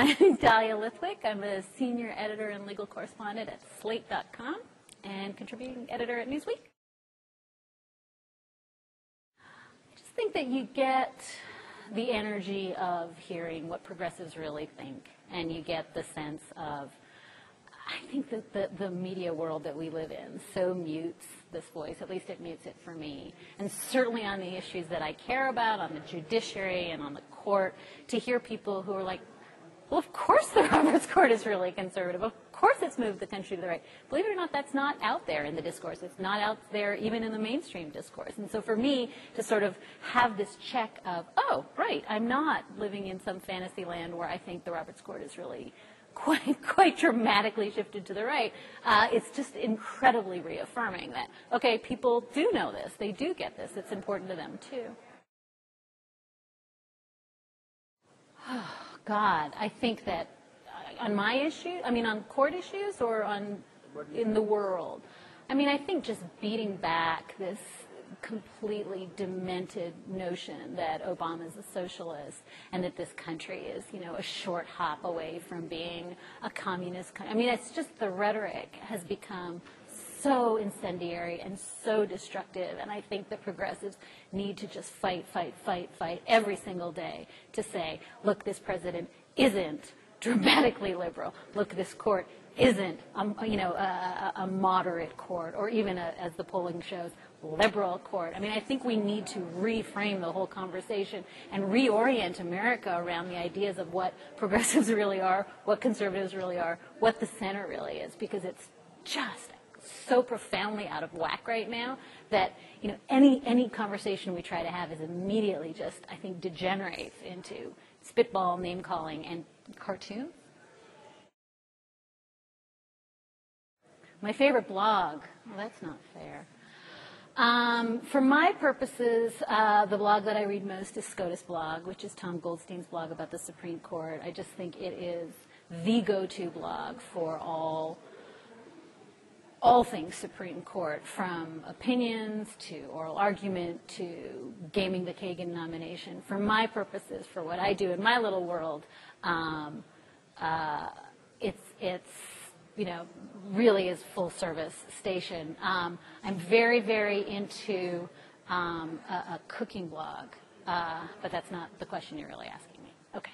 I'm Dahlia Lithwick. I'm a senior editor and legal correspondent at Slate.com and contributing editor at Newsweek. I just think that you get the energy of hearing what progressives really think, and you get the sense of, I think that the media world that we live in so mutes this voice, at least it mutes it for me, and certainly on the issues that I care about, on the judiciary and on the court, to hear people who are like, well, of course the Roberts Court is really conservative. Of course it's moved the country to the right. Believe it or not, that's not out there in the discourse. It's not out there even in the mainstream discourse. And so for me to sort of have this check of, oh, right, I'm not living in some fantasy land where I think the Roberts Court is really quite dramatically shifted to the right, it's just incredibly reaffirming that, okay, people do know this. They do get this. It's important to them, too. God, I think that on my issue, I mean on court issues or in the world, I mean I think just beating back this completely demented notion that Obama's a socialist and that this country is, you know, a short hop away from being a communist country. I mean, it's just the rhetoric has become so incendiary and so destructive, and I think that progressives need to just fight every single day to say, look, this president isn't dramatically liberal. Look, this court isn't, a moderate court, or even, as the polling shows, liberal court. I mean, I think we need to reframe the whole conversation and reorient America around the ideas of what progressives really are, what conservatives really are, what the center really is, because it's just so profoundly out of whack right now that, you know, any conversation we try to have is immediately just, I think, degenerates into spitball, name calling, and cartoon. My favorite blog. Well, that's not fair. For my purposes, the blog that I read most is SCOTUS blog, which is Tom Goldstein's blog about the Supreme Court. I just think it is the go-to blog for all things Supreme Court, from opinions to oral argument to gaming the Kagan nomination. For my purposes, for what I do in my little world, it's you know, really is full service station. I'm very, very into a cooking blog, but that's not the question you're really asking me. Okay.